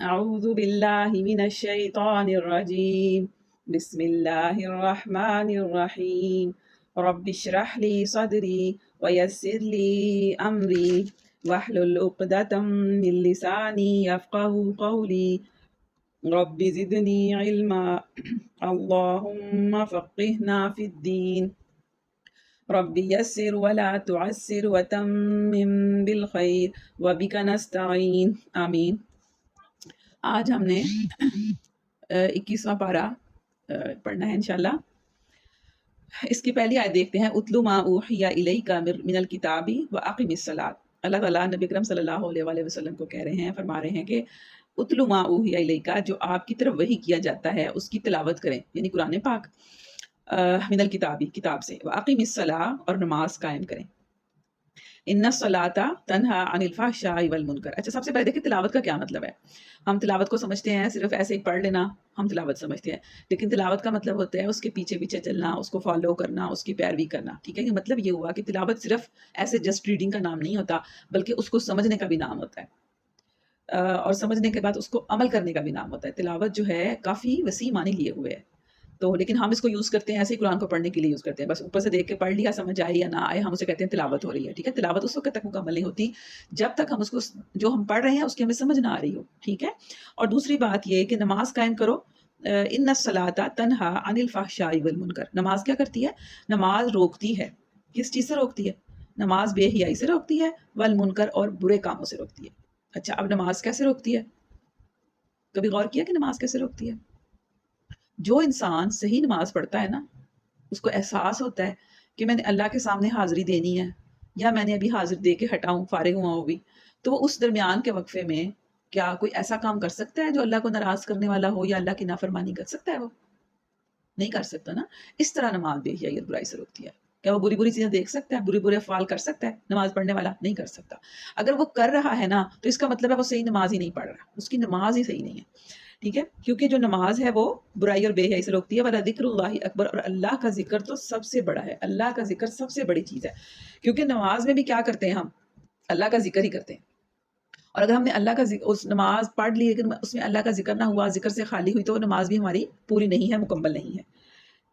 أعوذ بالله من الشيطان الرجيم. بسم الله الرحمن الرحيم. رب اشرح لي صدري ويسر لي أمري واحلل عقدة من لساني يفقه قولي. رب زدني علما. اللهم فقهنا في الدين. رب يسر ولا تعسر وتمم بالخير وبك نستعين. آمین. آج ہم نے 21واں پارہ پڑھنا ہے انشاءاللہ. اس کی پہلی آیت دیکھتے ہیں. اتلو ما اوحی الیک من الکتاب واقم الصلاۃ. اللہ تعالیٰ نبی اکرم صلی اللہ علیہ وآلہ وسلم کو کہہ رہے ہیں، فرما رہے ہیں کہ اتلو ما اوحی الیک، جو آپ کی طرف وحی کیا جاتا ہے اس کی تلاوت کریں، یعنی قرآن پاک. من الکتابی، کتاب سے. واقم الصلاۃ، اور نماز قائم کریں. ان الصلاۃ تنہا عن الفحشاء والمنکر. اچھا، سب سے پہلے دیکھیں تلاوت کا کیا مطلب ہے. ہم تلاوت کو سمجھتے ہیں صرف ایسے ہی پڑھ لینا، ہم تلاوت سمجھتے ہیں، لیکن تلاوت کا مطلب ہوتا ہے اس کے پیچھے پیچھے چلنا، اس کو فالو کرنا، اس کی پیروی کرنا. ٹھیک ہے، یہ مطلب یہ ہوا کہ تلاوت صرف ایسے جسٹ ریڈنگ کا نام نہیں ہوتا، بلکہ اس کو سمجھنے کا بھی نام ہوتا ہے، اور سمجھنے کے بعد اس کو عمل کرنے کا بھی نام ہوتا ہے. تلاوت جو ہے کافی وسیع معنی لیے ہوئے ہے. تو لیکن ہم اس کو یوز کرتے ہیں ایسے ہی قرآن کو پڑھنے کے لیے یوز کرتے ہیں، بس اوپر سے دیکھ کے پڑھ لیا، سمجھ آئے یا نہ آئے، ہم اسے کہتے ہیں تلاوت ہو رہی ہے. ٹھیک ہے، تلاوت اس وقت تک مکمل نہیں ہوتی جب تک ہم اس کو جو ہم پڑھ رہے ہیں اس کی ہمیں سمجھ نہ آ رہی ہو. ٹھیک ہے. اور دوسری بات یہ کہ نماز قائم کرو. ان الصلاۃ تنہا عن الفحشاء والمنکر. نماز کیا کرتی ہے؟ نماز روکتی ہے. کس چیز سے روکتی ہے؟ نماز بے حیائی سے روکتی ہے، والمنکر، اور برے کاموں سے روکتی ہے. اچھا، اب نماز کیسے روکتی ہے؟ کبھی غور کیا کہ نماز کیسے روکتی ہے؟ جو انسان صحیح نماز پڑھتا ہے نا، اس کو احساس ہوتا ہے کہ میں نے اللہ کے سامنے حاضری دینی ہے، یا میں نے ابھی حاضر دے کے ہٹاؤں، فارغ ہوا ہوں ابھی، تو وہ اس درمیان کے وقفے میں کیا کوئی ایسا کام کر سکتا ہے جو اللہ کو ناراض کرنے والا ہو یا اللہ کی نافرمانی کر سکتا ہے؟ وہ نہیں کر سکتا نا. اس طرح نماز بے حیائی اور برائی سے روکتی ہے. کیا وہ بری بری چیزیں دیکھ سکتا ہے، برے برے افعال کر سکتا ہے نماز پڑھنے والا؟ نہیں کر سکتا. اگر وہ کر رہا ہے نا تو اس کا مطلب ہے وہ صحیح نماز ہی نہیں پڑھ رہا، اس کی نماز ہی صحیح نہیں ہے. ٹھیک ہے، کیونکہ جو نماز ہے وہ برائی اور بے حیائی سے روکتی ہے. وَلَا ذِكْرُ اللَّهِ اکبر، اور اللہ کا ذکر تو سب سے بڑا ہے. اللہ کا ذکر سب سے بڑی چیز ہے، کیونکہ نماز میں بھی کیا کرتے ہیں ہم؟ اللہ کا ذکر ہی کرتے ہیں. اور اگر ہم نے اللہ کا ذکر، اس نماز پڑھ لی لیکن اس میں اللہ کا ذکر نہ ہوا، ذکر سے خالی ہوئی، تو وہ نماز بھی ہماری پوری نہیں ہے، مکمل نہیں ہے.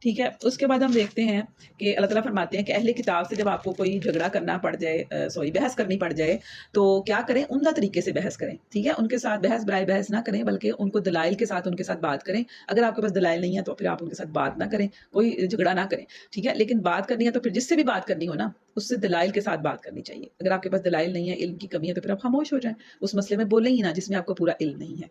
ٹھیک ہے. اس کے بعد ہم دیکھتے ہیں کہ اللہ تعالیٰ فرماتے ہیں کہ اہل کتاب سے جب آپ کو کوئی جھگڑا کرنا پڑ جائے، بحث کرنی پڑ جائے، تو کیا کریں؟ عمدہ طریقے سے بحث کریں. ٹھیک ہے، ان کے ساتھ بحث برائے بحث نہ کریں، بلکہ ان کو دلائل کے ساتھ ان کے ساتھ بات کریں. اگر آپ کے پاس دلائل نہیں ہے تو پھر آپ ان کے ساتھ بات نہ کریں، کوئی جھگڑا نہ کریں. ٹھیک ہے، لیکن بات کرنی ہے تو پھر جس سے بھی بات کرنی ہو نا، اس سے دلائل کے ساتھ بات کرنی چاہیے. اگر آپ کے پاس دلائل نہیں ہے، علم کی کمی ہے، تو پھر آپ خاموش ہو جائیں، اس مسئلے میں بولیں ہی نہ جس میں آپ کو پورا علم نہیں ہے.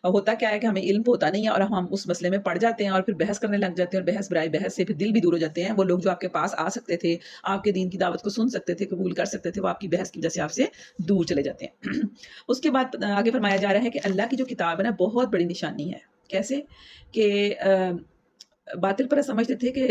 ہوتا کیا ہے کہ ہمیں علم ہوتا نہیں ہے اور ہم اس مسئلے میں پڑ جاتے ہیں اور پھر بحث کرنے لگ جاتے ہیں، اور بحث برائے بحث سے پھر دل بھی دور ہو جاتے ہیں. وہ لوگ جو آپ کے پاس آ سکتے تھے، آپ کے دین کی دعوت کو سن سکتے تھے، قبول کر سکتے تھے، وہ آپ کی بحث کی وجہ سے آپ سے دور چلے جاتے ہیں. اس کے بعد آگے فرمایا جا رہا ہے کہ اللہ کی جو کتاب ہے نا، بہت بڑی نشانی ہے. کیسے کہ باطل پر سمجھتے تھے کہ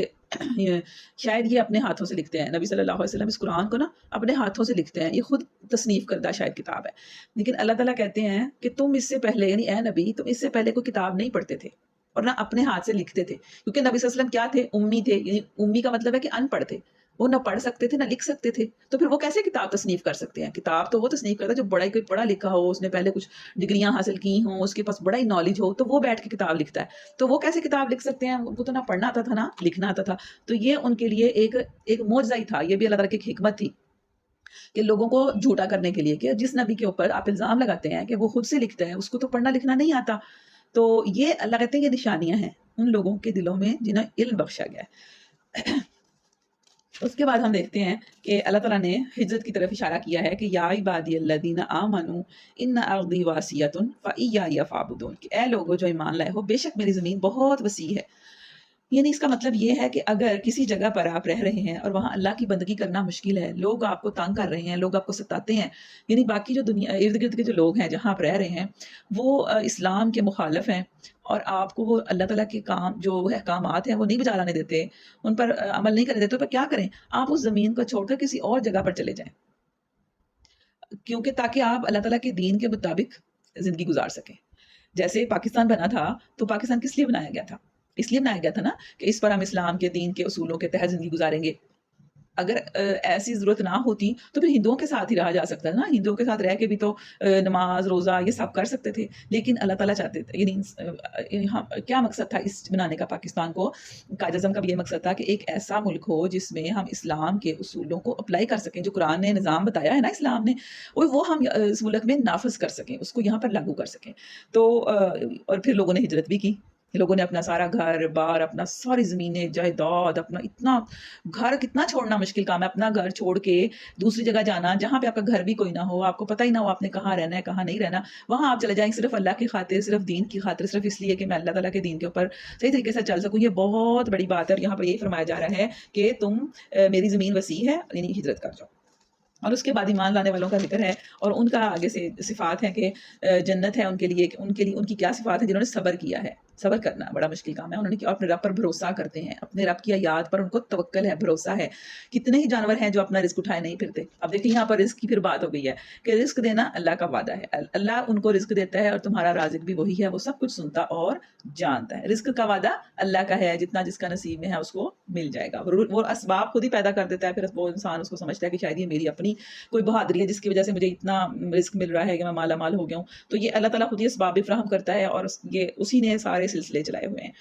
شاید یہ اپنے ہاتھوں سے لکھتے ہیں. نبی صلی اللہ علیہ وسلم اس قرآن کو نا اپنے ہاتھوں سے لکھتے ہیں، یہ خود تصنیف کردہ شاید کتاب ہے. لیکن اللہ تعالیٰ کہتے ہیں کہ تم اس سے پہلے، یعنی اے نبی، تم اس سے پہلے کوئی کتاب نہیں پڑھتے تھے اور نہ اپنے ہاتھ سے لکھتے تھے. کیونکہ نبی صلی اللہ علیہ وسلم کیا تھے؟ امی تھے. یعنی امی کا مطلب ہے کہ ان پڑھ تھے، وہ نہ پڑھ سکتے تھے نہ لکھ سکتے تھے. تو پھر وہ کیسے کتاب تصنیف کر سکتے ہیں؟ کتاب تو وہ تصنیف کرتا ہے جو بڑا ہی کوئی پڑھا لکھا ہو، اس نے پہلے کچھ ڈگریاں حاصل کی ہوں، اس کے پاس بڑا ہی نالج ہو، تو وہ بیٹھ کے کتاب لکھتا ہے. تو وہ کیسے کتاب لکھ سکتے ہیں؟ ان کو تو نہ پڑھنا آتا تھا نہ لکھنا آتا تھا. تو یہ ان کے لیے ایک معجزہ ہی تھا. یہ بھی اللہ تعالیٰ کی ایک حکمت تھی کہ لوگوں کو جھوٹا کرنے کے لیے، کہ جس نبی کے اوپر آپ الزام لگاتے ہیں کہ وہ خود سے لکھتا ہے، اس کو تو پڑھنا لکھنا نہیں آتا. تو یہ اللہ کہتے ہیں یہ نشانیاں ہیں ان لوگوں کے دلوں میں جنہیں علم بخشا گیا ہے. اس کے بعد ہم دیکھتے ہیں کہ اللہ تعالیٰ نے ہجرت کی طرف اشارہ کیا ہے کہ یا عبادی الذین آمنوا ان ارضی واسعۃ فایای فاعبدون، کہ اے لوگو جو ایمان لائے ہو، بے شک میری زمین بہت وسیع ہے. یعنی اس کا مطلب یہ ہے کہ اگر کسی جگہ پر آپ رہ رہے ہیں اور وہاں اللہ کی بندگی کرنا مشکل ہے، لوگ آپ کو تنگ کر رہے ہیں، لوگ آپ کو ستاتے ہیں، یعنی باقی جو دنیا ارد گرد کے جو لوگ ہیں جہاں آپ رہ رہے ہیں وہ اسلام کے مخالف ہیں، اور آپ کو وہ اللہ تعالیٰ کے کام جو احکامات ہیں وہ نہیں بجا لانے دیتے، ان پر عمل نہیں کرنے دیتے، تو پھر کیا کریں؟ آپ اس زمین کو چھوڑ کر کسی اور جگہ پر چلے جائیں، کیونکہ تاکہ آپ اللہ تعالیٰ کے دین کے مطابق زندگی گزار سکیں. جیسے پاکستان بنا تھا تو پاکستان کس لیے بنایا گیا تھا؟ اس لیے بنایا گیا تھا نا کہ اس پر ہم اسلام کے دین کے اصولوں کے تحت زندگی گزاریں گے. اگر ایسی ضرورت نہ ہوتی تو پھر ہندوؤں کے ساتھ ہی رہا جا سکتا ہے نا، ہندوؤں کے ساتھ رہ کے بھی تو نماز روزہ یہ سب کر سکتے تھے، لیکن اللہ تعالیٰ چاہتے تھے، یعنی کیا مقصد تھا اس بنانے کا پاکستان کو؟ قائد اعظم کا بھی یہ مقصد تھا کہ ایک ایسا ملک ہو جس میں ہم اسلام کے اصولوں کو اپلائی کر سکیں، جو قرآن نے نظام بتایا ہے نا اسلام نے، وہ ہم اس ملک میں نافذ کر سکیں، اس کو یہاں پر لاگو کر سکیں۔ تو اور پھر لوگوں نے ہجرت بھی کی، لوگوں نے اپنا سارا گھر بار، اپنا ساری زمینیں جائیداد، اپنا اتنا گھر کتنا چھوڑنا مشکل کام ہے، اپنا گھر چھوڑ کے دوسری جگہ جانا جہاں پہ آپ کا گھر بھی کوئی نہ ہو، آپ کو پتہ ہی نہ ہو آپ نے کہاں رہنا ہے کہاں نہیں رہنا، وہاں آپ چلے جائیں صرف اللہ کی خاطر، صرف دین کی خاطر، صرف اس لیے کہ میں اللہ تعالیٰ کے دین کے اوپر صحیح طریقے سے چل سکوں۔ یہ بہت بڑی بات ہے، اور یہاں پر یہی فرمایا جا رہا ہے کہ تم میری زمین وسیع ہے، یعنی ہجرت کر جاؤ۔ اور اس کے بعد ایمان لانے والوں کا ذکر ہے، اور ان کا آگے سے صفات ہیں کہ جنت ہے ان کے لیے، ان کی کیا صفات ہیں؟ جنہوں نے صبر کیا ہے۔ صبر کرنا بڑا مشکل کام ہے، انہوں نے کیا، اپنے رب پر بھروسہ کرتے ہیں، اپنے رب کی یاد پر ان کو توکل ہے، بھروسہ ہے۔ کتنے ہی جانور ہیں جو اپنا رزق اٹھائے نہیں پھرتے۔ اب دیکھیں یہاں پر رزق کی پھر بات ہو گئی ہے کہ رزق دینا اللہ کا وعدہ ہے، اللہ ان کو رزق دیتا ہے، اور تمہارا رازق بھی وہی ہے، وہ سب کچھ سنتا اور جانتا ہے۔ رزق کا وعدہ اللہ کا ہے، جتنا جس کا نصیب میں ہے اس کو مل جائے گا، وہ اسباب خود ہی پیدا کر دیتا ہے، پھر وہ انسان اس کو سمجھتا ہے کہ شاید یہ میری اپنی کوئی بہادری ہے جس کی وجہ سے مجھے اتنا رزق مل رہا ہے کہ میں مالا مال ہو گیا ہوں۔ تو یہ اللہ تعالیٰ خود ہی اسباب بھی فراہم کرتا ہے، اور یہ اسی نے سارے سلسلے چلائے ہوئے ہیں۔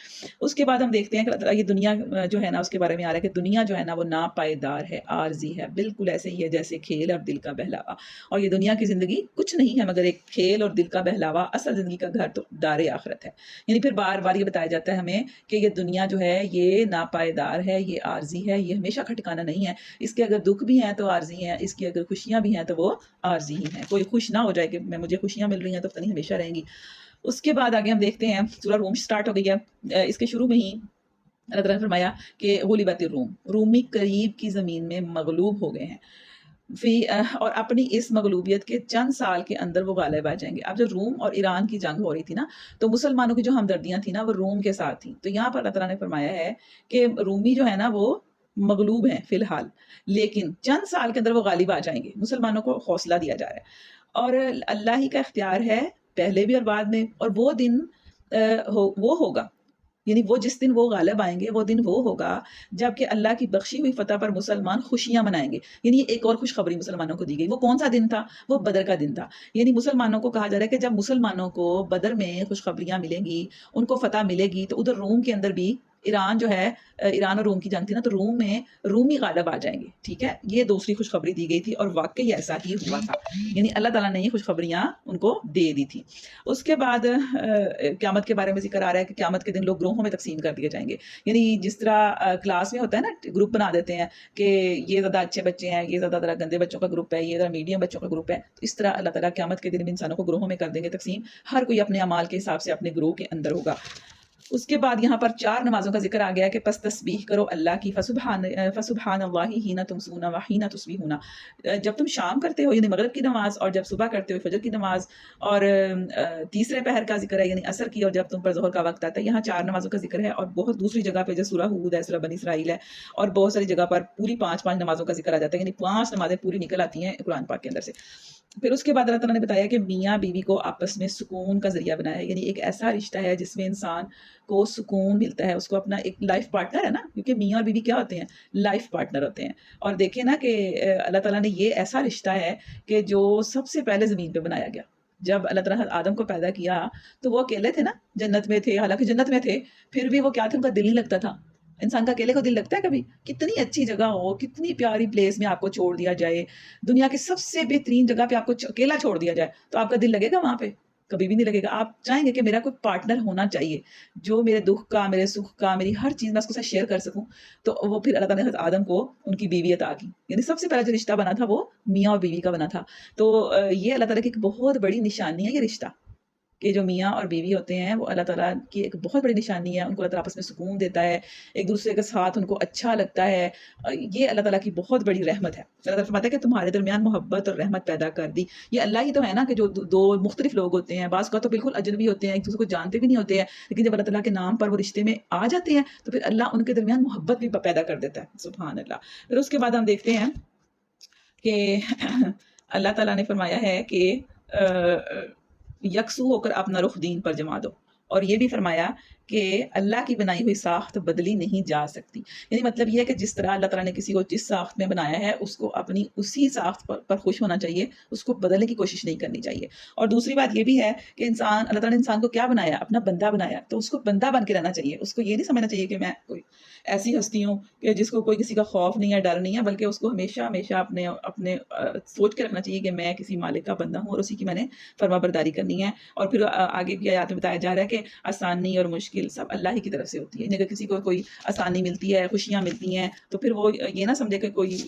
اس کے بعد ہم دیکھتے ہیں کہ اللہ تعالیٰ یہ دنیا جو ہے نا، اس کے بارے میں آ رہا ہے کہ دنیا جو ہے نا وہ ناپائیدار ہے، عارضی ہے، بالکل ایسے ہی ہے جیسے کھیل اور دل کا بہلاوا، اور یہ دنیا کی زندگی کچھ نہیں ہے مگر ایک کھیل اور دل کا بہلاوا، اصل زندگی کا گھر تو دار آخرت ہے۔ یعنی پھر بار بار یہ بتایا جاتا ہے ہمیں کہ یہ دنیا جو ہے یہ ناپائیدار ہے، یہ عارضی ہے، یہ ہمیشہ کا ٹھکانا نہیں ہے، اس کے اگر دکھ بھی ہیں تو عارضی ہیں، اس کی اگر خوشیاں بھی ہیں تو وہ عارضی ہی ہیں۔ کوئی خوش نہ ہو جائے کہ مجھے خوشیاں مل رہی ہیں تو پتہ نہیں ہمیشہ رہیں گی۔ اس کے بعد آگے ہم دیکھتے ہیں سورہ روم سٹارٹ ہو گئی ہے، اس کے شروع میں ہی اللہ تعالیٰ نے فرمایا کہ غلبت الروم، رومی قریب کی زمین میں مغلوب ہو گئے ہیں، اور اپنی اس مغلوبیت کے چند سال کے اندر وہ غالب آ جائیں گے۔ اب جب روم اور ایران کی جنگ ہو رہی تھی نا، تو مسلمانوں کی جو ہمدردیاں تھیں نا وہ روم کے ساتھ تھیں، تو یہاں پر اللہ تعالیٰ نے فرمایا ہے کہ رومی جو ہے نا وہ مغلوب ہیں فی الحال، لیکن چند سال کے اندر وہ غالب آ جائیں گے، مسلمانوں کو حوصلہ دیا جا رہا ہے، اور اللہ ہی کا اختیار ہے پہلے بھی اور بعد میں، اور وہ دن وہ ہوگا، یعنی وہ جس دن وہ غالب آئیں گے وہ دن وہ ہوگا جب کہ اللہ کی بخشی ہوئی فتح پر مسلمان خوشیاں منائیں گے۔ یعنی ایک اور خوشخبری مسلمانوں کو دی گئی، وہ کون سا دن تھا؟ وہ بدر کا دن تھا۔ یعنی مسلمانوں کو کہا جا رہا ہے کہ جب مسلمانوں کو بدر میں خوشخبریاں ملیں گی، ان کو فتح ملے گی، تو ادھر روم کے اندر بھی ایران جو ہے، ایران اور روم کی جنگ تھی نا، تو روم میں رومی غالب آ جائیں گے، ٹھیک ہے، یہ دوسری خوشخبری دی گئی تھی، اور واقعی ایسا ہی ہوا تھا، یعنی اللہ تعالیٰ نے یہ خوشخبریاں ان کو دے دی تھی۔ اس کے بعد قیامت کے بارے میں ذکر آ رہا ہے کہ قیامت کے دن لوگ گروہوں میں تقسیم کر دیے جائیں گے، یعنی جس طرح کلاس میں ہوتا ہے نا، گروپ بنا دیتے ہیں کہ یہ زیادہ اچھے بچے ہیں، یہ زیادہ گندے بچوں کا گروپ ہے، یہ ذرا میڈیم بچوں کا گروپ ہے، تو اس طرح اللہ تعالیٰ قیامت کے دن انسانوں کو گروہوں میں کر دیں گے تقسیم، ہر کوئی اپنے اعمال کے حساب سے اپنے گروہ کے اندر ہوگا۔ اس کے بعد یہاں پر 4 نمازوں کا ذکر آ گیا ہے کہ پس تسبیح کرو اللہ کی، فسبحان اللہ حین تمسون وحین تصبحون، جب تم شام کرتے ہو یعنی مغرب کی نماز، اور جب صبح کرتے ہو فجر کی نماز، اور تیسرے پہر کا ذکر ہے یعنی عصر کی، اور جب تم پر ظہر کا وقت آتا ہے۔ یہاں 4 نمازوں کا ذکر ہے، اور بہت دوسری جگہ پہ جو سورہ ہود ہے، سورہ بنی اسرائیل ہے، اور بہت ساری جگہ پر پوری 5 نمازوں کا ذکر آ جاتا ہے، یعنی 5 نمازیں پوری نکل آتی ہیں قرآن پاک کے اندر سے۔ پھر اس کے بعد اللہ تعالیٰ نے بتایا کہ میاں بیوی کو آپس میں سکون کا ذریعہ بنایا ہے، یعنی ایک ایسا رشتہ ہے جس میں انسان کو سکون ملتا ہے، اس کو اپنا ایک لائف پارٹنر ہے نا، کیونکہ میاں اور بیوی کیا ہوتے ہیں؟ لائف پارٹنر ہوتے ہیں۔ اور دیکھیں نا کہ اللہ تعالیٰ نے یہ ایسا رشتہ ہے کہ جو سب سے پہلے زمین پہ بنایا گیا۔ جب اللہ تعالیٰ آدم کو پیدا کیا تو وہ اکیلے تھے نا، جنت میں تھے، حالانکہ جنت میں تھے، پھر بھی وہ کیا تھا، ان کا دل نہیں لگتا تھا۔ انسان کا اکیلے کو دل لگتا ہے کبھی؟ کتنی اچھی جگہ ہو، کتنی پیاری پلیس میں آپ کو چھوڑ دیا جائے، دنیا کی سب سے بہترین جگہ پہ آپ کو اکیلا چھوڑ دیا جائے، تو آپ کا دل لگے گا وہاں پہ؟ کبھی بھی نہیں لگے گا۔ آپ چاہیں گے کہ میرا کوئی پارٹنر ہونا چاہیے جو میرے دکھ کا، میرے سکھ کا، میری ہر چیز میں اس کے ساتھ شیئر کر سکوں۔ تو وہ پھر اللہ تعالیٰ نے حضرت آدم کو ان کی بیوی عطا کی، یعنی سب سے پہلا جو رشتہ بنا تھا وہ میاں اور بیوی کا بنا تھا۔ تو یہ اللہ تعالیٰ کی ایک بہت بڑی نشانی ہے، یہ رشتہ کہ جو میاں اور بیوی ہوتے ہیں وہ اللہ تعالیٰ کی ایک بہت بڑی نشانی ہے، ان کو اللہ تعالیٰ آپس میں سکون دیتا ہے، ایک دوسرے کے ساتھ ان کو اچھا لگتا ہے، یہ اللہ تعالیٰ کی بہت بڑی رحمت ہے۔ اللہ تعالیٰ فرماتا ہے کہ تمہارے درمیان محبت اور رحمت پیدا کر دی۔ یہ اللہ ہی تو ہے نا کہ جو 2 مختلف لوگ ہوتے ہیں، بعض کا تو بالکل اجنبی ہوتے ہیں، ایک دوسرے کو جانتے بھی نہیں ہوتے ہیں، لیکن جب اللہ تعالیٰ کے نام پر وہ رشتے میں آ جاتے ہیں تو پھر اللہ ان کے درمیان محبت بھی پیدا کر دیتا ہے، سبحان اللہ۔ پھر اس کے بعد ہم دیکھتے ہیں کہ اللہ تعالیٰ نے فرمایا ہے کہ یکسو ہو کر اپنا رخ دین پر جما دو، اور یہ بھی فرمایا کہ اللہ کی بنائی ہوئی ساخت بدلی نہیں جا سکتی. یعنی مطلب یہ ہے کہ جس طرح اللہ تعالیٰ نے کسی کو جس ساخت میں بنایا ہے اس کو اپنی اسی ساخت پر خوش ہونا چاہیے، اس کو بدلنے کی کوشش نہیں کرنی چاہیے. اور دوسری بات یہ بھی ہے کہ اللہ تعالیٰ نے انسان کو کیا بنایا؟ اپنا بندہ بنایا. تو اس کو بندہ بن کے رہنا چاہیے. اس کو یہ نہیں سمجھنا چاہیے کہ میں کوئی ایسی ہستی ہوں کہ جس کو کوئی کسی کا خوف نہیں ہے، ڈر نہیں ہے، بلکہ اس کو ہمیشہ ہمیشہ اپنے سوچ کے رکھنا چاہیے کہ میں کسی مالک کا بندہ ہوں اور اسی کی میں نے فرما برداری کرنی ہے. اور پھر آگے بھی آیات میں بتایا جا رہا ہے کہ آسانی اور مشکل سب اللہ ہی کی طرف سے ہوتی ہے. اگر کسی کو کوئی آسانی ملتی ہے، خوشیاں ملتی ہیں، تو پھر وہ یہ نہ سمجھے کہ کوئی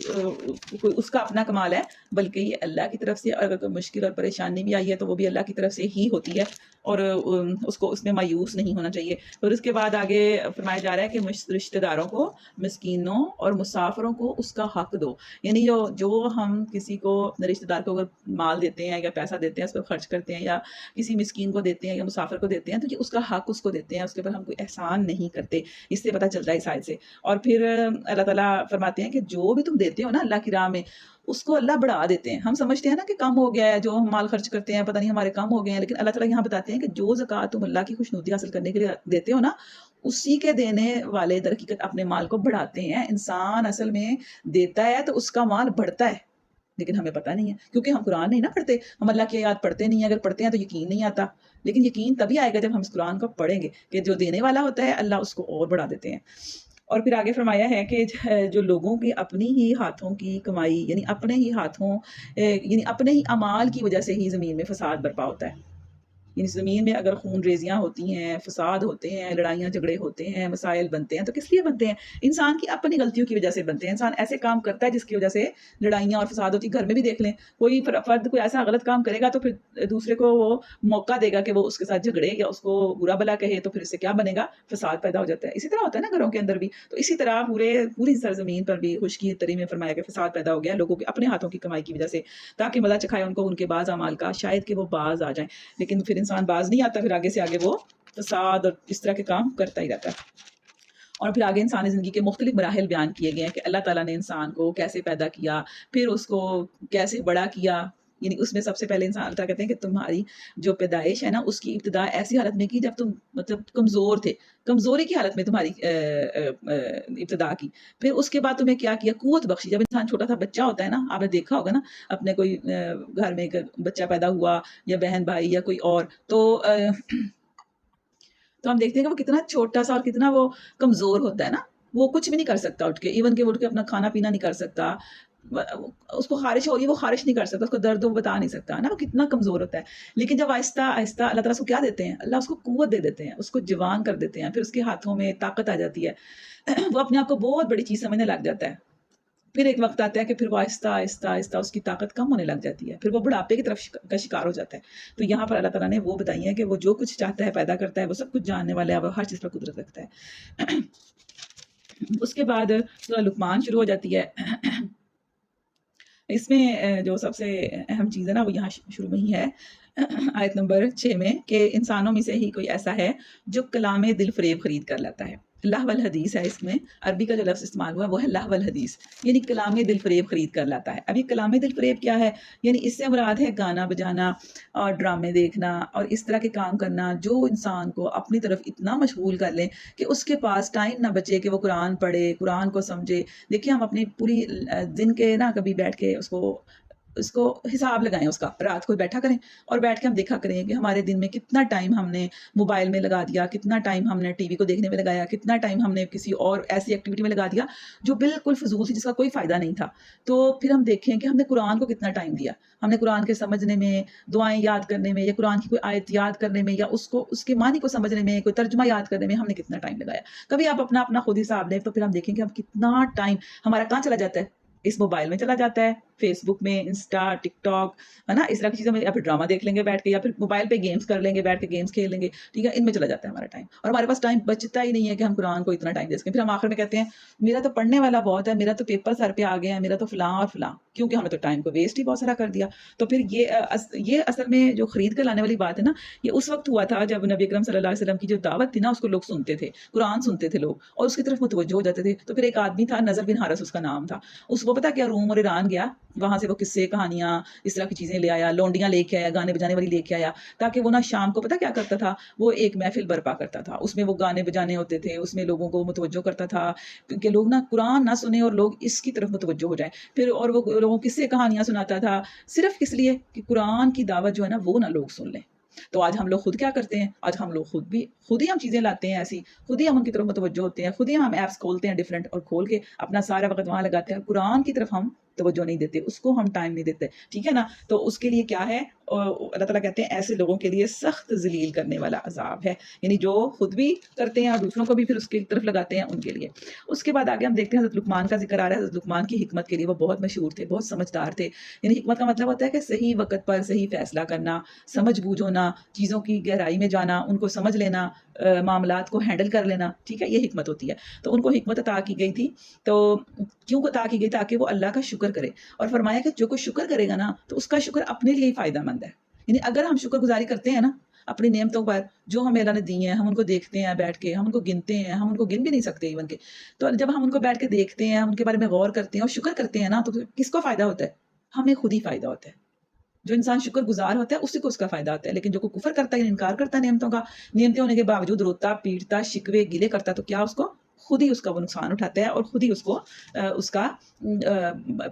اس کا اپنا کمال ہے، بلکہ یہ اللہ کی طرف سے. اور اگر کوئی مشکل اور پریشانی بھی آئی ہے تو وہ بھی اللہ کی طرف سے ہی ہوتی ہے، اور اس کو اس میں مایوس نہیں ہونا چاہیے. پھر اس کے بعد آگے فرمایا جا رہا ہے کہ رشتہ داروں کو، مسکینوں اور مسافروں کو اس کا حق دو. یعنی جو ہم کسی کو اپنے رشتہ دار کو اگر مال دیتے ہیں یا پیسہ دیتے ہیں، اس پر خرچ کرتے ہیں، یا کسی مسکین کو دیتے ہیں یا مسافر کو دیتے ہیں، تو یہ اس کا حق اس کو دیتے ہیں، اس کے اوپر ہم کوئی احسان نہیں کرتے. اس سے پتہ چلتا ہے اس آیت سے. اور پھر اللہ تعالیٰ فرماتے ہیں کہ جو بھی تم دیتے ہو نا اللہ کی راہ میں، اس کو اللہ بڑھا دیتے ہیں. ہم سمجھتے ہیں نا کہ کم ہو گیا ہے، جو ہم مال خرچ کرتے ہیں پتہ نہیں ہمارے کم ہو گئے ہیں، لیکن اللہ تعالیٰ یہاں بتاتے ہیں کہ جو زکوٰۃ تم اللہ کی خوشنودی حاصل کرنے کے لیے دیتے ہو نا، اسی کے دینے والے در حقیقت اپنے مال کو بڑھاتے ہیں. انسان اصل میں دیتا ہے تو اس کا مال بڑھتا ہے، لیکن ہمیں پتہ نہیں ہے، کیونکہ ہم قرآن نہیں نہ پڑھتے، ہم اللہ کی آیات پڑھتے نہیں ہیں. اگر پڑھتے ہیں تو یقین نہیں آتا، لیکن یقین تبھی آئے گا جب ہم اس قرآن کو پڑھیں گے کہ جو دینے والا ہوتا ہے اللہ اس کو اور بڑھا دیتے ہیں. اور پھر آگے فرمایا ہے کہ جو لوگوں کی اپنی ہی ہاتھوں کی کمائی، یعنی اپنے ہی ہاتھوں یعنی اپنے ہی اعمال کی وجہ سے ہی زمین میں فساد برپا ہوتا ہے. یعنی زمین میں اگر خون ریزیاں ہوتی ہیں، فساد ہوتے ہیں، لڑائیاں جھگڑے ہوتے ہیں، مسائل بنتے ہیں، تو کس لیے بنتے ہیں؟ انسان کی اپنی غلطیوں کی وجہ سے بنتے ہیں. انسان ایسے کام کرتا ہے جس کی وجہ سے لڑائیاں اور فساد ہوتی ہیں. گھر میں بھی دیکھ لیں، کوئی فرد کوئی ایسا غلط کام کرے گا تو پھر دوسرے کو وہ موقع دے گا کہ وہ اس کے ساتھ جھگڑے یا اس کو برا بلا کہے، تو پھر اس سے کیا بنے گا؟ فساد پیدا ہو جاتا ہے. اسی طرح ہوتا ہے نا گھروں کے اندر بھی. تو اسی طرح پوری سرزمین پر بھی خشکی تری میں فرمایا کہ فساد پیدا ہو گیا لوگوں کے اپنے ہاتھوں کی کمائی کی وجہ سے، تاکہ مزہ چکھائے ان کو ان کے بعض اعمال کا، شاید کہ وہ باز آ جائیں. لیکن پھر انسان باز نہیں آتا، پھر آگے سے آگے وہ فساد اور اس طرح کے کام کرتا ہی رہتا ہے. اور پھر آگے انسانی زندگی کے مختلف مراحل بیان کیے گئے ہیں کہ اللہ تعالیٰ نے انسان کو کیسے پیدا کیا، پھر اس کو کیسے بڑا کیا. یعنی اس میں سب سے پہلے انسان اللہ کہتے ہیں کہ تمہاری جو پیدائش ہے نا، اس کی ابتدا ایسی حالت میں کی جب تم مطلب کمزور تھے، کمزوری کی حالت میں تمہاری ابتدا کی. پھر اس کے بعد تمہیں کیا کیا؟ قوت بخشی. جب انسان چھوٹا سا بچہ ہوتا ہے نا، آپ نے دیکھا ہوگا نا، اپنے کوئی گھر میں ایک بچہ پیدا ہوا یا بہن بھائی یا کوئی اور، تو ہم دیکھتے ہیں کہ وہ کتنا چھوٹا سا اور کتنا وہ کمزور ہوتا ہے نا. وہ کچھ بھی نہیں کر سکتا اٹھ کے، ایون کہ اٹھ کے اپنا کھانا پینا نہیں کر سکتا. اس کو خارش ہو رہی ہے، وہ خارش نہیں کر سکتا، اس کو درد وہ بتا نہیں سکتا نا، وہ کتنا کمزور ہوتا ہے. لیکن جب آہستہ آہستہ اللہ تعالیٰ اس کو کیا دیتے ہیں؟ اللہ اس کو قوت دے دیتے ہیں، اس کو جوان کر دیتے ہیں. پھر اس کے ہاتھوں میں طاقت آ جاتی ہے، وہ اپنے آپ کو بہت بڑی چیز سمجھنے لگ جاتا ہے. پھر ایک وقت آتا ہے کہ پھر وہ آہستہ آہستہ آہستہ اس کی طاقت کم ہونے لگ جاتی ہے، پھر وہ بڑھاپے کی طرف کا شکار ہو جاتا ہے. تو یہاں پر اللہ تعالیٰ نے وہ بتائی ہے کہ وہ جو کچھ چاہتا ہے پیدا کرتا ہے، وہ سب کچھ جاننے والا ہے، وہ ہر چیز پر قدرت رکھتا ہے. اس کے بعد سورہ لقمان شروع ہو جاتی ہے. اس میں جو سب سے اہم چیز ہے نا، وہ یہاں شروع میں ہی ہے، آیت نمبر 6 میں، کہ انسانوں میں سے ہی کوئی ایسا ہے جو کلام دل فریب خرید کر لاتا ہے. لہو الحدیث ہے اس میں، عربی کا جو لفظ استعمال ہوا وہ ہے لہو الحدیث، یعنی کلام دل فریب خرید کر لاتا ہے. اب یہ کلام دل فریب کیا ہے؟ یعنی اس سے مراد ہے گانا بجانا اور ڈرامے دیکھنا اور اس طرح کے کام کرنا جو انسان کو اپنی طرف اتنا مشغول کر لیں کہ اس کے پاس ٹائم نہ بچے کہ وہ قرآن پڑھے، قرآن کو سمجھے. دیکھیے ہم اپنی پوری دن کے نا کبھی بیٹھ کے اس کو حساب لگائیں، اس کا رات کو بیٹھا کریں اور بیٹھ کے ہم دیکھا کریں کہ ہمارے دن میں کتنا ٹائم ہم نے موبائل میں لگا دیا، کتنا ٹائم ہم نے ٹی وی کو دیکھنے میں لگایا، کتنا ٹائم ہم نے کسی اور ایسی ایکٹیویٹی میں لگا دیا جو بالکل فضول تھی، جس کا کوئی فائدہ نہیں تھا. تو پھر ہم دیکھیں کہ ہم نے قرآن کو کتنا ٹائم دیا، ہم نے قرآن کے سمجھنے میں، دعائیں یاد کرنے میں، یا قرآن کی کوئی آیت یاد کرنے میں، یا اس کے معنی کو سمجھنے میں، کوئی ترجمہ یاد کرنے میں ہم نے کتنا ٹائم لگایا. کبھی آپ اپنا خود حساب لیں تو پھر ہم دیکھیں کہ ہم کتنا ٹائم ہمارا کہاں چلا جاتا ہے. اس موبائل میں چلا جاتا ہے، فیس بک میں، انسٹا، ٹک ٹاک، ہے نا، اس طرح کی چیزوں میں، یا پھر ڈرامہ دیکھ لیں گے بیٹھ کے، یا پھر موبائل پہ گیمز کر لیں گے بیٹھ کے، گیمز کھیل لیں گے. ٹھیک ہے، ان میں چلا جاتا ہے ہمارا ٹائم، اور ہمارے پاس ٹائم بچتا ہی نہیں ہے کہ ہم قرآن کو اتنا ٹائم دے سکیں. پھر ہم آخر میں کہتے ہیں میرا تو پڑھنے والا بہت ہے، میرا تو پیپر سر پہ آ گیا ہے، میرا تو فلاں اور فلاں، کیونکہ ہم نے تو ٹائم کو ویسٹ ہی بہت سارا کر دیا. تو پھر یہ اصل میں جو خرید کر لانے والی بات ہے نا، یہ اس وقت ہوا تھا جب نبی اکرم صلی اللہ علیہ وسلم کی جو دعوت تھی نا، اس کو لوگ سنتے تھے، قرآن سنتے تھے لوگ اور اس کی طرف متوجہ ہو جاتے تھے. تو پھر ایک آدمی تھا، نظر بن حارث اس کا نام تھا، وہ پتا کیا روم اور ایران گیا وہاں سے وہ قصے کہانیاں اس طرح کی چیزیں لے آیا، لونڈیاں لے کے آیا، گانے بجانے والی لے کے آیا، تاکہ وہ نا شام کو پتہ کیا کرتا تھا، وہ ایک محفل برپا کرتا تھا، اس میں وہ گانے بجانے ہوتے تھے، اس میں لوگوں کو متوجہ کرتا تھا کہ لوگ نا قرآن نہ سنیں اور لوگ اس کی طرف متوجہ ہو جائیں، پھر اور وہ لوگوں کو قصے کہانیاں سناتا تھا، صرف اس لیے کہ قرآن کی دعوت جو ہے نا وہ نہ لوگ سن لیں۔ تو آج ہم لوگ خود کیا کرتے ہیں، آج ہم لوگ خود ہی ہم چیزیں لاتے ہیں ایسی، خود ہی ہم ان کی طرف متوجہ ہوتے ہیں، خود ہی ہم ایپس کھولتے ہیں ڈفرینٹ اور کھول کے اپنا سارا وقت وہاں لگاتے ہیں، قرآن کی طرف ہم توجہ نہیں دیتے، اس کو ہم ٹائم نہیں دیتے، ٹھیک ہے نا۔ تو اس کے لیے کیا ہے، اللہ تعالیٰ کہتے ہیں ایسے لوگوں کے لیے سخت ذلیل کرنے والا عذاب ہے، یعنی جو خود بھی کرتے ہیں اور دوسروں کو بھی پھر اس کی طرف لگاتے ہیں، ان کے لیے۔ اس کے بعد آگے ہم دیکھتے ہیں حضرت لقمان کا ذکر آ رہا ہے۔ حضرت لقمان کی حکمت کے لیے وہ بہت مشہور تھے، بہت سمجھدار تھے، یعنی حکمت کا مطلب ہوتا ہے کہ صحیح وقت پر صحیح فیصلہ کرنا، سمجھ بوجھ ہونا، چیزوں کی گہرائی میں جانا، ان کو سمجھ لینا، معاملات کو ہینڈل کر لینا، ٹھیک ہے، یہ حکمت ہوتی ہے۔ تو ان کو حکمت عطا کی گئی تھی، تو کیوں عطا کی گئی؟ تاکہ وہ اللہ کا شکر کرے، اور فرمایا کہ جو کوئی شکر کرے گا نا تو اس کا شکر اپنے لیے ہی فائدہ مند ہے، یعنی اگر ہم شکر گزاری کرتے ہیں نا اپنی نعمتوں پر جو ہمیں اللہ نے دی ہیں، ہم ان کو دیکھتے ہیں بیٹھ کے، ہم ان کو گنتے ہیں، ہم ان کو گن بھی نہیں سکتے ایون کے، تو جب ہم ان کو بیٹھ کے دیکھتے ہیں، ہم ان کے بارے میں غور کرتے ہیں اور شکر کرتے ہیں نا، تو کس کو فائدہ ہوتا ہے؟ ہمیں خود ہی فائدہ ہوتا ہے۔ جو انسان شکر گزار ہوتا ہے اسی کو اس کا فائدہ ہوتا ہے، لیکن جو کوئی کفر کرتا ہے، انکار کرتا ہے نعمتوں کا، نعمتیں ہونے کے باوجود روتا پیٹتا شکوے گلے کرتا، تو کیا اس کو خود ہی اس کا وہ نقصان اٹھاتا ہے، اور خود ہی اس کو اس کا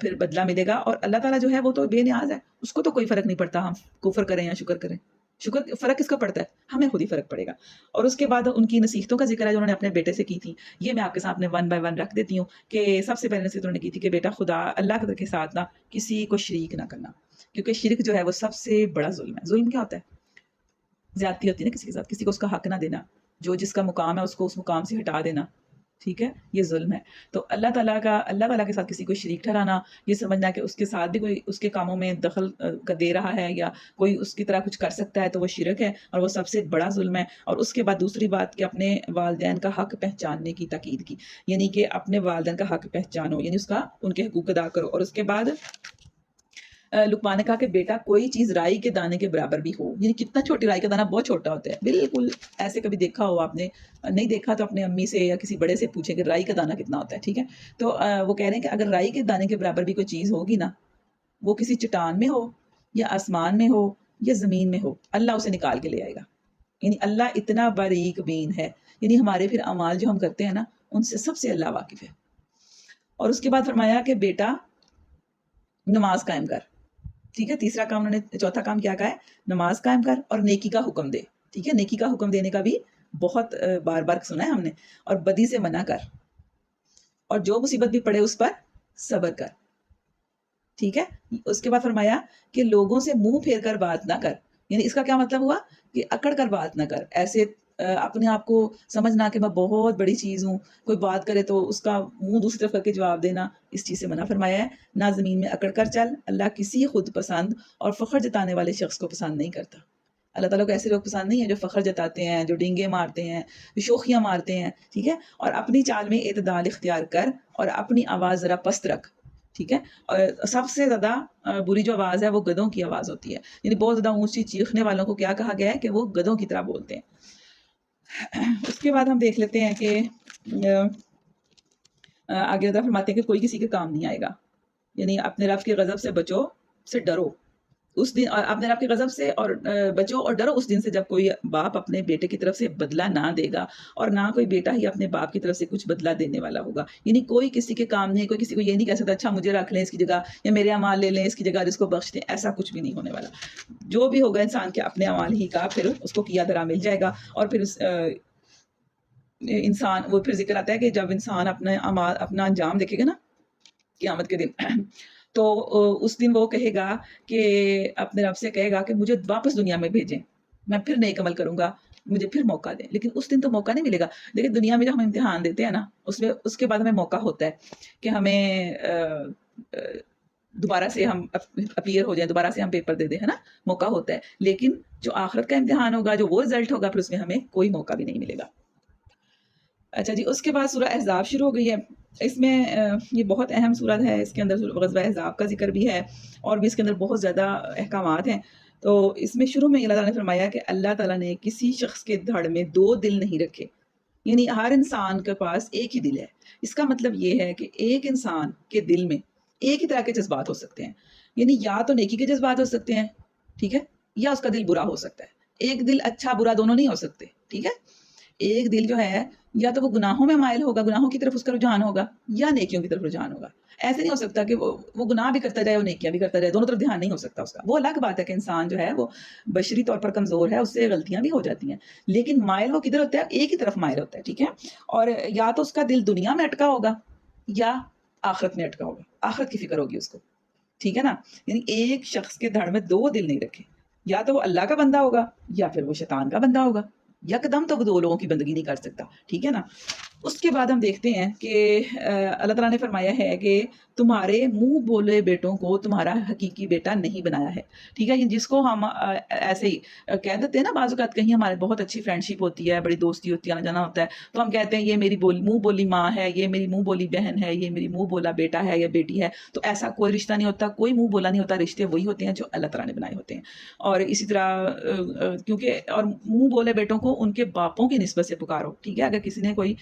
پھر بدلہ ملے گا۔ اور اللہ تعالیٰ جو ہے وہ تو بے نیاز ہے، اس کو تو کوئی فرق نہیں پڑتا ہم کفر کریں یا شکر کریں، شکر فرق کس کو پڑتا ہے؟ ہمیں خود ہی فرق پڑے گا۔ اور اس کے بعد ان کی نصیحتوں کا ذکر ہے جو انہوں نے اپنے بیٹے سے کی تھی، یہ میں آپ کے سامنے ون بائی ون رکھ دیتی ہوں کہ سب سے پہلے نصیحت انہوں نے کی تھی کہ بیٹا خدا اللہ کے ساتھ نہ کسی کو شریک نہ کرنا، کیونکہ شرک جو ہے وہ سب سے بڑا ظلم ہے۔ ظلم کیا ہوتا ہے؟ زیادتی ہوتی ہے نا کسی کے ساتھ، کسی کو اس کا حق نہ دینا، جو جس کا مقام ہے اس کو اس مقام سے ہٹا دینا، ٹھیک ہے، یہ ظلم ہے۔ تو اللہ تعالیٰ کے ساتھ کسی کو شریک ٹھہرانا، یہ سمجھنا کہ اس کے ساتھ بھی کوئی اس کے کاموں میں دخل دے رہا ہے یا کوئی اس کی طرح کچھ کر سکتا ہے، تو وہ شرک ہے اور وہ سب سے بڑا ظلم ہے۔ اور اس کے بعد دوسری بات کہ اپنے والدین کا حق پہچاننے کی تاکید کی، یعنی کہ اپنے والدین کا حق پہچانو، یعنی اس کا ان کے حقوق ادا کرو۔ اور اس کے بعد لقمان نے کہا کہ بیٹا کوئی چیز رائی کے دانے کے برابر بھی ہو، یعنی کتنا چھوٹی رائی کا دانہ بہت چھوٹا ہوتا ہے، بالکل ایسے کبھی دیکھا ہو آپ نے، نہیں دیکھا تو اپنے امی سے یا کسی بڑے سے پوچھیں کہ رائی کا دانہ کتنا ہوتا ہے، ٹھیک ہے۔ تو وہ کہہ رہے ہیں کہ اگر رائی کے دانے کے برابر بھی کوئی چیز ہوگی نا، وہ کسی چٹان میں ہو یا آسمان میں ہو یا زمین میں ہو، اللہ اسے نکال کے لے آئے گا، یعنی اللہ اتنا باریک بین ہے، یعنی ہمارے پھر اعمال جو ہم کرتے ہیں نا ان سے سب سے اللہ واقف ہے۔ اور اس کے بعد فرمایا کہ بیٹا نماز قائم کر، ٹھیک ہے، تیسرا کام انہوں نے، چوتھا کام کیا کہا ہے؟ نماز قائم کر اور نیکی کا حکم دے، ٹھیک ہے، نیکی کا حکم دینے کا بھی بہت بار بار سنا ہے ہم نے، اور بدی سے منع کر، اور جو مصیبت بھی پڑے اس پر صبر کر، ٹھیک ہے۔ اس کے بعد فرمایا کہ لوگوں سے منہ پھیر کر بات نہ کر، یعنی اس کا کیا مطلب ہوا کہ اکڑ کر بات نہ کر، ایسے اپنے آپ کو سمجھنا کہ میں بہت بڑی چیز ہوں، کوئی بات کرے تو اس کا منہ دوسری طرف کر کے جواب دینا، اس چیز سے منع فرمایا ہے۔ نہ زمین میں اکڑ کر چل، اللہ کسی خود پسند اور فخر جتانے والے شخص کو پسند نہیں کرتا۔ اللہ تعالیٰ کو ایسے لوگ پسند نہیں ہیں جو فخر جتاتے ہیں، جو ڈینگے مارتے ہیں، جو شوخیاں مارتے ہیں، ٹھیک ہے۔ اور اپنی چال میں اعتدال اختیار کر اور اپنی آواز ذرا پست رکھ، ٹھیک ہے۔ اور سب سے زیادہ بری جو آواز ہے وہ گدھوں کی آواز ہوتی ہے، یعنی بہت زیادہ اونچی چیخنے والوں کو کیا کہا گیا ہے کہ وہ گدھوں کی طرح بولتے ہیں۔ اس کے بعد ہم دیکھ لیتے ہیں کہ آگے اللہ فرماتے ہیں کہ کوئی کسی کے کام نہیں آئے گا، یعنی اپنے رب کے غضب سے بچو، سے ڈرو اس دن، اور اپنے رب کے غضب سے اور بچو اور ڈرو اس دن سے جب کوئی باپ اپنے بیٹے کی طرف سے بدلہ نہ دے گا اور نہ کوئی بیٹا ہی اپنے باپ کی طرف سے کچھ بدلہ دینے والا ہوگا، یعنی کوئی کسی کے کام نہیں، کوئی کسی کو یہ نہیں کہہ سکتا اچھا مجھے رکھ لیں اس کی جگہ یا میرے اعمال لے لیں اس کی جگہ، جس کو بخش دیں، ایسا کچھ بھی نہیں ہونے والا۔ جو بھی ہوگا انسان کے اپنے اعمال ہی کا پھر اس کو کیا دھرا مل جائے گا۔ اور پھر انسان، وہ پھر ذکر آتا ہے کہ جب انسان اپنا انجام دیکھے گا نا قیامت کے دن، تو اس دن وہ کہے گا کہ اپنے رب سے کہے گا کہ مجھے واپس دنیا میں بھیجیں، میں پھر نیک عمل کروں گا، مجھے پھر موقع دیں۔ لیکن اس دن تو موقع نہیں ملے گا، لیکن دنیا میں جو ہم امتحان دیتے ہیں نا اس کے بعد ہمیں موقع ہوتا ہے کہ ہمیں دوبارہ سے ہم اپیئر ہو جائیں، دوبارہ سے ہم پیپر دے دیں، ہے نا، موقع ہوتا ہے۔ لیکن جو آخرت کا امتحان ہوگا، جو وہ رزلٹ ہوگا، پھر اس میں ہمیں کوئی موقع بھی نہیں ملے گا۔ اچھا جی، اس کے بعد سورہ احزاب شروع ہو گئی ہے۔ اس میں یہ بہت اہم سورت ہے، اس کے اندر غزوہ احزاب کا ذکر بھی ہے اور بھی اس کے اندر بہت زیادہ احکامات ہیں۔ تو اس میں شروع میں اللہ تعالیٰ نے فرمایا کہ اللہ تعالیٰ نے کسی شخص کے دھڑ میں دو دل نہیں رکھے، یعنی ہر انسان کے پاس ایک ہی دل ہے۔ اس کا مطلب یہ ہے کہ ایک انسان کے دل میں ایک ہی طرح کے جذبات ہو سکتے ہیں، یعنی یا تو نیکی کے جذبات ہو سکتے ہیں، ٹھیک ہے، یا اس کا دل برا ہو سکتا ہے، ایک دل اچھا برا دونوں نہیں ہو سکتے، ٹھیک ہے، ایک دل جو ہے یا تو وہ گناہوں میں مائل ہوگا، گناہوں کی طرف اس کا رجحان ہوگا، یا نیکیوں کی طرف رجحان ہوگا. ایسے نہیں ہو سکتا کہ وہ گناہ بھی کرتا جائے اور نیکیاں بھی کرتا جائے، دونوں طرف دھیان نہیں ہو سکتا اس کا. وہ الگ بات ہے کہ انسان جو ہے وہ بشری طور پر کمزور ہے، اس سے غلطیاں بھی ہو جاتی ہیں، لیکن مائل وہ کدھر ہوتا ہے؟ ایک ہی طرف مائل ہوتا ہے، ٹھیک ہے. اور یا تو اس کا دل دنیا میں اٹکا ہوگا یا آخرت میں اٹکا ہوگا، آخرت کی فکر ہوگی اس کو، ٹھیک ہے نا. یعنی ایک شخص کے دھڑ میں دو دل نہیں رکھے، یا تو وہ اللہ کا بندہ ہوگا یا پھر وہ شیطان کا بندہ ہوگا. یکدم تو وہ دو لوگوں کی بندگی نہیں کر سکتا، ٹھیک ہے نا. اس کے بعد ہم دیکھتے ہیں کہ اللہ تعالیٰ نے فرمایا ہے کہ تمہارے منہ بولے بیٹوں کو تمہارا حقیقی بیٹا نہیں بنایا ہے، ٹھیک ہے. جس کو ہم ایسے ہی کہہ دیتے ہیں نا، بعض اوقات کہیں ہمارے بہت اچھی فرینڈ شپ ہوتی ہے، بڑی دوستی ہوتی ہے، آنا جانا ہوتا ہے، تو ہم کہتے ہیں یہ میری منہ بولی ماں ہے، یہ میری منہ بولی بہن ہے، یہ میری منہ بولا بیٹا ہے یا بیٹی ہے. تو ایسا کوئی رشتہ نہیں ہوتا، کوئی منہ بولا نہیں ہوتا، رشتے وہی ہوتے ہیں جو اللہ تعالیٰ نے بنائے ہوتے ہیں. اور اسی طرح کیونکہ اور منہ بولے بیٹوں کو ان کے باپوں کی نسبت سے پکارو، ٹھیک ہے. اگر کسی نے کوئی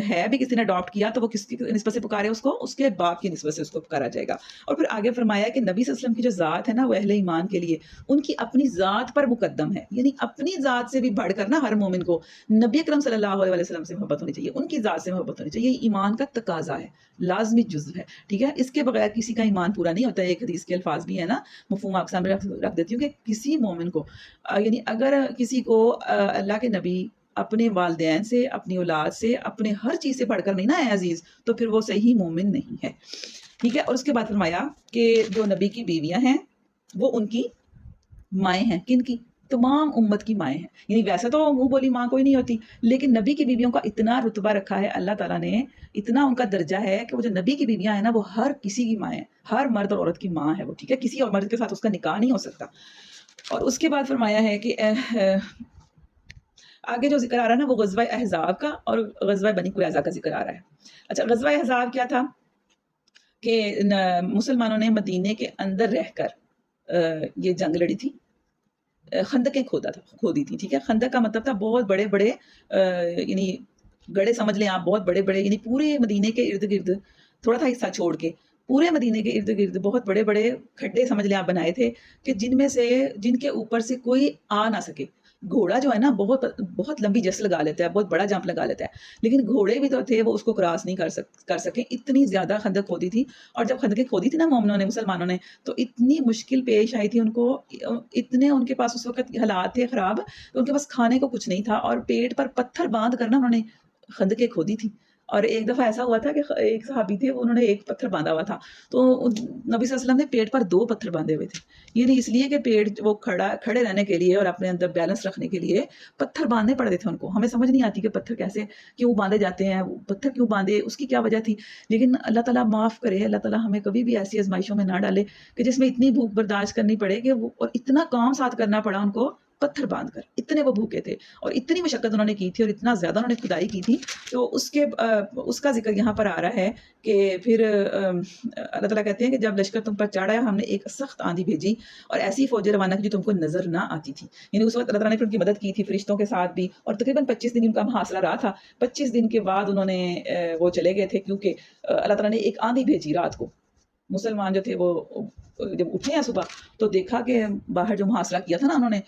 ہے بھی کسی نے اڈاپٹ کیا تو وہ کس کی نسبت سے پکارے اس کو؟ اس کے باپ کی نسبت سے اس کو پکارا جائے گا. اور پھر آگے فرمایا کہ نبی صلی اللہ علیہ وسلم کی جو ذات ہے نا، وہ اہل ایمان کے لیے ان کی اپنی ذات پر مقدم ہے، یعنی اپنی ذات سے بھی بڑھ کر نا ہر مومن کو نبی اکرم صلی اللہ علیہ وسلم سے محبت ہونی چاہیے، ان کی ذات سے محبت ہونی چاہیے. یہ ایمان کا تقاضا ہے، لازمی جزو ہے، ٹھیک ہے. اس کے بغیر کسی کا ایمان پورا نہیں ہوتا ہے. ایک حدیث کے الفاظ بھی ہے نا، مفہوم آپ سامنے رکھ دیتی ہوں، کہ کسی مومن کو یعنی اگر کسی کو اللہ کے نبی اپنے والدین سے، اپنی اولاد سے، اپنے ہر چیز سے بڑھ کر نہیں نا ہے عزیز، تو پھر وہ صحیح مومن نہیں ہے، ٹھیک ہے. اور اس کے بعد فرمایا کہ جو نبی کی بیویاں ہیں وہ ان کی مائیں ہیں. کن کی؟ تمام امت کی مائیں ہیں. یعنی ویسے تو منہ بولی ماں کوئی نہیں ہوتی، لیکن نبی کی بیویوں کا اتنا رتبہ رکھا ہے اللہ تعالیٰ نے، اتنا ان کا درجہ ہے کہ وہ جو نبی کی بیویاں ہیں نا، وہ ہر کسی کی مائیں ہیں، ہر مرد اور عورت کی ماں ہے وہ، ٹھیک ہے. کسی اور مرد کے ساتھ اس کا نکاح نہیں ہو سکتا. اور اس کے بعد فرمایا ہے کہ آگے جو ذکر آ رہا ہے نا، وہ غزوہ احزاب کا اور غزوہ بنی قریظہ کا ذکر آ رہا ہے. اچھا، غزوہ احزاب کیا تھا کہ مسلمانوں نے مدینے کے اندر رہ کر یہ جنگ لڑی تھی، خندقیں کھودی تھی، ٹھیک ہے. خندق کا مطلب تھا بہت بڑے بڑے یعنی گڑھے سمجھ لیں آپ، بہت بڑے بڑے، یعنی پورے مدینے کے ارد گرد تھوڑا تھا حصہ چھوڑ کے پورے مدینے کے ارد گرد بہت بڑے بڑے کھڈے سمجھ لیں آپ بنائے تھے، کہ جن کے اوپر سے کوئی آ نہ سکے. گھوڑا جو ہے نا بہت بہت لمبی جس لگا لیتا ہے، بہت بڑا جمپ لگا لیتا ہے، لیکن گھوڑے بھی تو تھے وہ اس کو کراس نہیں کر سکے. اتنی زیادہ خندق کھودی تھی. اور جب خندقیں کھودی تھی نا مومنوں نے، مسلمانوں نے، تو اتنی مشکل پیش آئی تھی ان کو، اتنے ان کے پاس اس وقت حالات تھے خراب، ان کے پاس کھانے کو کچھ نہیں تھا، اور پیٹ پر پتھر باندھ کر نا انہوں نے خندقیں کھودی تھی. اور ایک دفعہ ایسا ہوا تھا کہ ایک صحابی تھے، انہوں نے ایک پتھر باندھا ہوا تھا، تو نبی صلی اللہ علیہ وسلم نے پیٹ پر 2 پتھر باندھے ہوئے تھے. یعنی اس لیے کہ پیٹ وہ کھڑے رہنے کے لیے اور اپنے اندر بیلنس رکھنے کے لیے پتھر باندھنے پڑتے تھے ان کو. ہمیں سمجھ نہیں آتی کہ پتھر کیسے کیوں باندھے جاتے ہیں، پتھر کیوں باندھے، اس کی کیا وجہ تھی. لیکن اللہ تعالیٰ معاف کرے، اللہ تعالیٰ ہمیں کبھی بھی ایسی آزمائشوں میں نہ ڈالے کہ جس میں اتنی بھوک برداشت کرنی پڑے کہ اور اتنا کام ساتھ کرنا پڑا ان کو پتھر باندھ کر. اتنے وہ بھوکے تھے اور اتنی مشقت انہوں نے کی تھی اور اتنا زیادہ انہوں نے کھدائی کی تھی. تو اس کا ذکر یہاں پر آ رہا ہے کہ پھر اللہ تعالیٰ کہتے ہیں کہ جب لشکر تم پر چڑھ آیا، ہم نے ایک سخت آندھی بھیجی اور ایسی فوجیں روانہ کی جو تم کو نظر نہ آتی تھی. یعنی اس وقت اللہ تعالیٰ نے پھر ان کی مدد کی تھی فرشتوں کے ساتھ بھی، اور تقریباً 25 دن ان کا محاصرہ رہا تھا. 25 دن کے بعد انہوں نے وہ چلے گئے تھے، کیونکہ اللہ تعالیٰ نے ایک آندھی بھیجی رات کو. مسلمان جو تھے وہ جب اٹھے ہیں صبح تو دیکھا کہ باہر جو محاصرہ کیا تھا نا انہوں نے،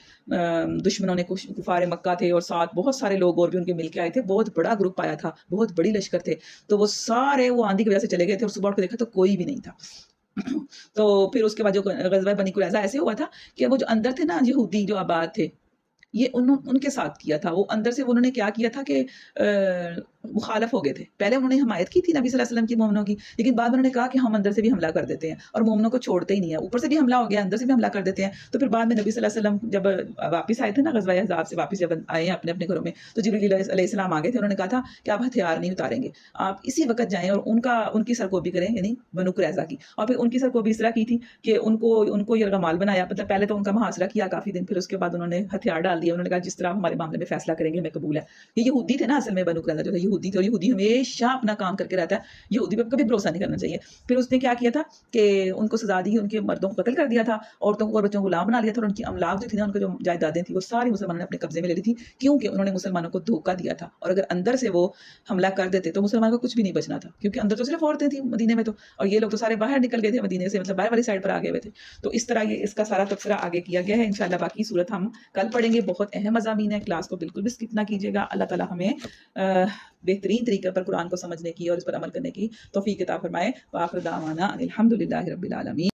دشمنوں نے، کچھ کفار مکہ تھے اور ساتھ بہت سارے لوگ اور بھی ان کے مل کے آئے تھے، بہت بڑا گروپ آیا تھا، بہت بڑی لشکر تھے. تو وہ سارے وہ آندھی کی وجہ سے چلے گئے تھے، اور صبح اٹھ کے دیکھا تو کوئی بھی نہیں تھا. تو پھر اس کے بعد جو غزوہ بنی قریظہ ایسے ہوا تھا کہ وہ جو اندر تھے نا یہودی جو آباد تھے، یہ ان کے ساتھ کیا تھا. وہ اندر سے انہوں نے کیا کیا تھا کہ مخالف ہو گئے تھے. پہلے انہوں نے حمایت کی تھی نبی صلی اللہ علیہ وسلم کی مومنوں کی، لیکن بعد میں انہوں نے کہا کہ ہم اندر سے بھی حملہ کر دیتے ہیں اور مومنوں کو چھوڑتے ہی نہیں ہیں. اوپر سے بھی حملہ ہو گیا، اندر سے بھی حملہ کر دیتے ہیں. تو پھر بعد میں نبی صلی اللہ علیہ وسلم جب واپس آئے تھے نا غزوہ احزاب سے، واپس جب آئے ہیں اپنے گھروں میں، تو جبریل علیہ السلام آ گئے تھے. انہوں نے کہا تھا کہ آپ ہتھیار نہیں اتاریں گے، آپ اسی وقت جائیں اور ان کی سرکوبی کریں، یعنی بنو قریظہ کی. اور پھر ان کی سرکوبی اس طرح کی تھی کہ ان کو یرغمال بنایا. مطلب پہلے تو ان کا محاصرہ کیا کافی دن، پھر اس کے بعد انہوں نے ہتھیار ڈال دیا. انہوں نے کہا جس طرح ہمارے معاملے میں فیصلہ کریں گے ہمیں قبول ہے. یہ یہودی تھے نا اصل میں، بنو قریظہ جو تھے یہودی تھے، اور یہودی ہمیشہ اپنا کام کر کے رہتا ہے، یہودی پہ کبھی بھروسہ نہیں کرنا چاہیے. پھر اس نے کیا کیا تھا کہ ان کو سزا دی، ان کے مردوں کو قتل کر دیا تھا، عورتوں کو اور بچوں کو غلام بنا لیا تھا، اور ان کی املاک جو تھی نا، ان کو جو جائیدادیں تھیں وہ ساری مسلمانوں نے اپنے قبضے میں لے لی تھی، کیونکہ انہوں نے مسلمانوں کو دھوکہ دیا تھا. اور اگر اندر سے وہ حملہ کر دیتے تو مسلمانوں کو کچھ بھی نہیں بچنا تھا، کیونکہ اندر تو صرف عورتیں تھیں مدینے میں تو، اور یہ لوگ تو سارے باہر نکل گئے تھے مدینے سے، مطلب باہر والی سائڈ پر آ گئے ہوئے تھے. تو اس طرح یہ اس کا سارا تبصرہ آگے کیا گیا ہے. انشاءاللہ باقی صورت ہم کل پڑھیں گے. بہت اہم مضامین ہے، کلاس کو بالکل بھی اسکپ نہ کیجیے گا. اللہ تعالی ہمیں بہترین طریقے پر قرآن کو سمجھنے کی اور اس پر عمل کرنے کی توفیق عطا فرمائے. وآخر دعوانا الحمدللہ رب العالمین.